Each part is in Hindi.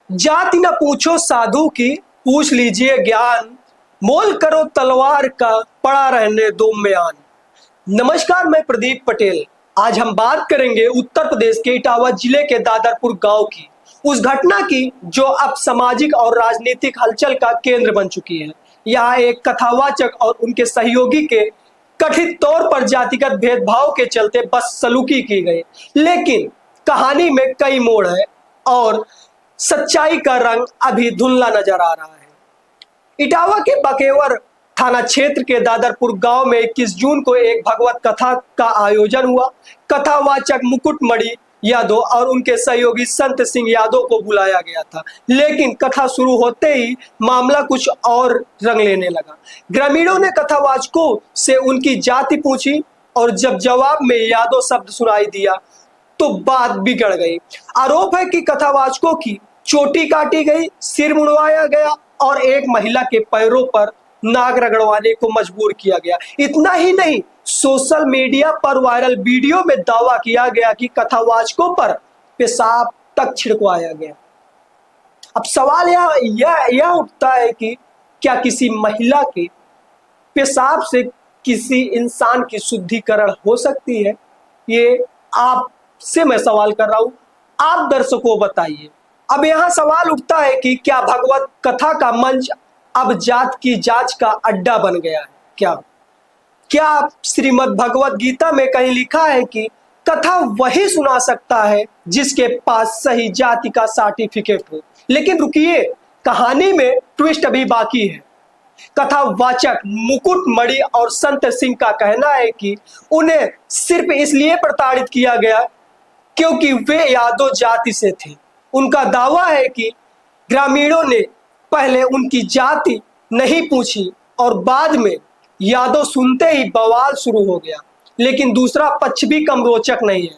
जाति न पूछो साधु की, पूछ लीजिए ज्ञान। मोल करो तलवार का, पड़ा रहने दो म्यान। नमस्कार, मैं प्रदीप पटेल। आज हम बात करेंगे उत्तर प्रदेश के इटावा जिले के दादरपुर गांव की, उस घटना की जो अब सामाजिक और राजनीतिक हलचल का केंद्र बन चुकी है। यहाँ एक कथावाचक और उनके सहयोगी के कथित तौर पर जातिगत भेदभाव के चलते बदसलूकी की गई, लेकिन कहानी में कई मोड़ है और सच्चाई का रंग अभी धुंधला नजर आ रहा है। इटावा के बकेवर थाना क्षेत्र के दादरपुर गांव में 21 जून को एक भगवत कथा का आयोजन हुआ। कथावाचक मुकुटमणि यादव और उनके सहयोगी संत सिंह यादव को बुलाया गया था, लेकिन कथा शुरू होते ही मामला कुछ और रंग लेने लगा। ग्रामीणों ने कथावाचकों से उनकी जाति पूछी और जब जवाब में यादव शब्द सुनाई दिया तो बात बिगड़ गई। आरोप है कि कथावाचकों की चोटी काटी गई, सिर मुड़वाया गया और एक महिला के पैरों पर नाक रगड़वाने को मजबूर किया गया। इतना ही नहीं, सोशल मीडिया पर वायरल वीडियो में दावा किया गया कि कथावाचकों पर पेशाब तक छिड़कवाया गया। अब सवाल यह उठता है कि क्या किसी महिला के पेशाब से किसी इंसान की शुद्धिकरण हो सकती है? ये आपसे मैं सवाल कर रहा हूं, आप दर्शकों बताइए। अब यहाँ सवाल उठता है कि क्या भगवत कथा का मंच अब जात की जांच का अड्डा बन गया है? क्या श्रीमद् भगवत गीता में कहीं लिखा है कि कथा वही सुना सकता है जिसके पास सही जाति का सर्टिफिकेट हो? लेकिन रुकिए, कहानी में ट्विस्ट अभी बाकी है। कथावाचक मुकुटमणि और संत सिंह का कहना है कि उन्हें सिर्फ इसलिए प्रताड़ित किया गया क्योंकि वे यादव जाति से थे। उनका दावा है कि ग्रामीणों ने पहले उनकी जाति नहीं पूछी और बाद में यादव सुनते ही बवाल शुरू हो गया। लेकिन दूसरा पक्ष भी कम रोचक नहीं है।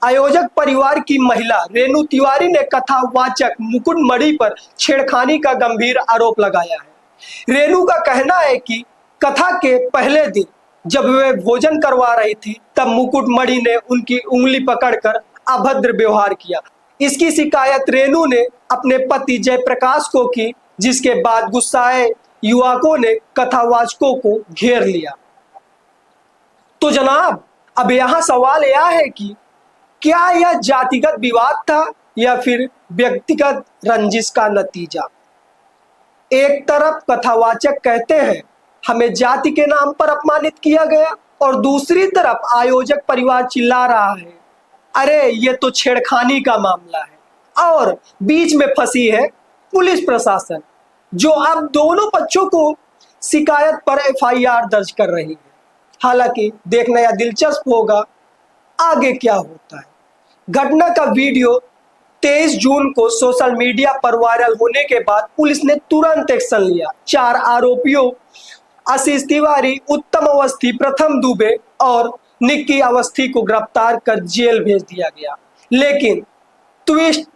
आयोजक परिवार की महिला रेणु तिवारी ने कथावाचक मुकुटमणि पर छेड़खानी का गंभीर आरोप लगाया है। रेणु का कहना है कि कथा के पहले दिन जब वे भोजन करवा रही थी तब मुकुटमणि ने उनकी उंगली पकड़कर अभद्र व्यवहार किया। इसकी शिकायत रेणु ने अपने पति जयप्रकाश को की, जिसके बाद गुस्साए युवकों ने कथावाचकों को घेर लिया। तो जनाब, अब यहाँ सवाल यह है कि क्या यह जातिगत विवाद था या फिर व्यक्तिगत रंजिश का नतीजा? एक तरफ कथावाचक कहते हैं हमें जाति के नाम पर अपमानित किया गया और दूसरी तरफ आयोजक परिवार चिल्ला रहा है अरे ये तो छेड़खानी का मामला है। और बीच में फंसी है पुलिस प्रशासन, जो अब दोनों पक्षों को शिकायत पर एफआईआर दर्ज कर रही है। हालांकि देखना यह दिलचस्प होगा आगे क्या होता है। घटना का वीडियो 23 जून को सोशल मीडिया पर वायरल होने के बाद पुलिस ने तुरंत एक्शन लिया। 4 आरोपियों आशीष तिवारी, उत्तम अवस्थी, प्रथम दुबे और निक्की अवस्थी को गिरफ्तार कर जेल भेज दिया गया। लेकिन ट्विस्ट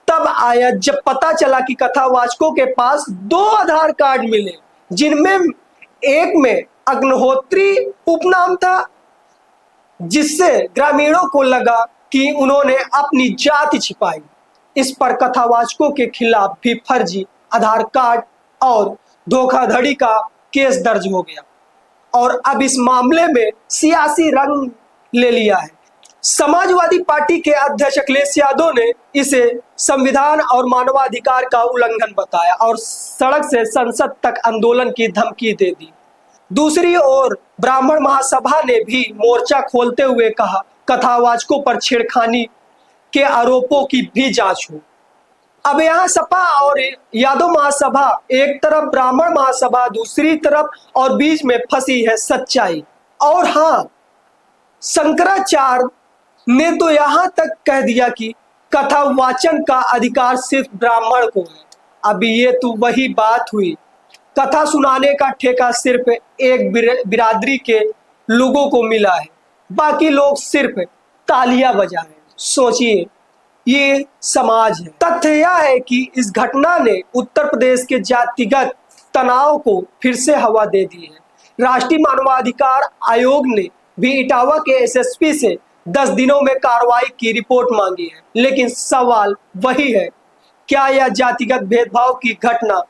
तब आया जब पता चला कि कथावाचकों के पास 2 आधार कार्ड मिले, जिनमें एक में अग्निहोत्री उपनाम था, जिससे ग्रामीणों को लगा कि उन्होंने अपनी जाति छिपाई। इस पर कथावाचकों के खिलाफ भी फर्जी आधार कार्ड और धोखाधड़ी का केस दर्ज हो गया और अब इस मामले में सियासी रंग ले लिया है। समाजवादी पार्टी के अध्यक्ष अखिलेश यादव ने इसे संविधान और मानवाधिकार का उल्लंघन बताया और सड़क से संसद तक आंदोलन की धमकी दे दी। दूसरी ओर ब्राह्मण महासभा ने भी मोर्चा खोलते हुए कहा कथावाचकों पर छेड़खानी के आरोपों की भी जांच हो। अब यहाँ सपा और यादव महासभा एक तरफ, ब्राह्मण महासभा दूसरी तरफ और बीच में फंसी है सच्चाई। और हाँ, शंकराचार्य ने तो यहाँ तक कह दिया कि कथावाचन का अधिकार सिर्फ ब्राह्मण को है। अब ये तो वही बात हुई, कथा सुनाने का ठेका सिर्फ एक बिरादरी के लोगों को मिला है, बाकी लोग सिर्फ तालियां बजा रहे हैं। सोचिए, ये समाज है। तथ्य यह है कि इस घटना ने उत्तर प्रदेश के जातिगत तनाव को फिर से हवा दे दी है। राष्ट्रीय मानवाधिकार आयोग ने भी इटावा के एसएसपी से 10 दिनों में कार्रवाई की रिपोर्ट मांगी है, लेकिन सवाल वही है, क्या यह जातिगत भेदभाव की घटना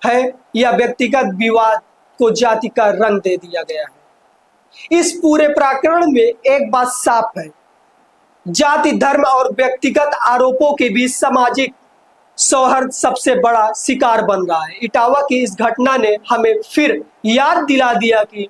है या व्यक्तिगत विवाद को जाति का रंग दे दिया गया है? इस पूरे प्रकरण में एक बात साफ है, जाति, धर्म और व्यक्तिगत आरोपों के बीच सामाजिक सौहार्द सबसे बड़ा शिकार बन रहा है। इटावा की इस घटना ने हमें फिर याद दिला दिया कि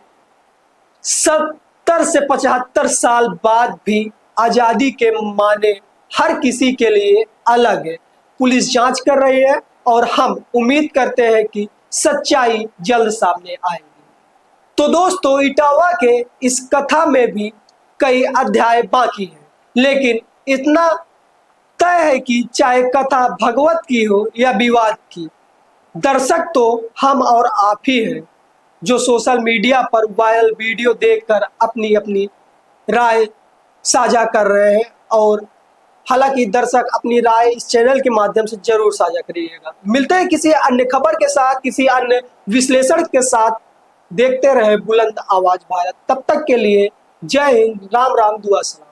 70 से 75 साल बाद भी आजादी के माने हर किसी के लिए अलग है। पुलिस जांच कर रही है और हम उम्मीद करते हैं कि सच्चाई जल्द सामने आएगी। तो दोस्तों, इटावा के इस कथा में भी कई अध्याय बाकी हैं, लेकिन इतना तय है कि चाहे कथा भगवत की हो या विवाद की, दर्शक तो हम और आप ही हैं जो सोशल मीडिया पर वायरल वीडियो देखकर अपनी अपनी राय साझा कर रहे हैं। और हालांकि दर्शक अपनी राय इस चैनल के माध्यम से जरूर साझा करिएगा। मिलते हैं किसी अन्य खबर के साथ, किसी अन्य विश्लेषण के साथ। देखते रहे बुलंद आवाज भारत। तब तक के लिए जय हिंद, राम राम, दुआ सलाम।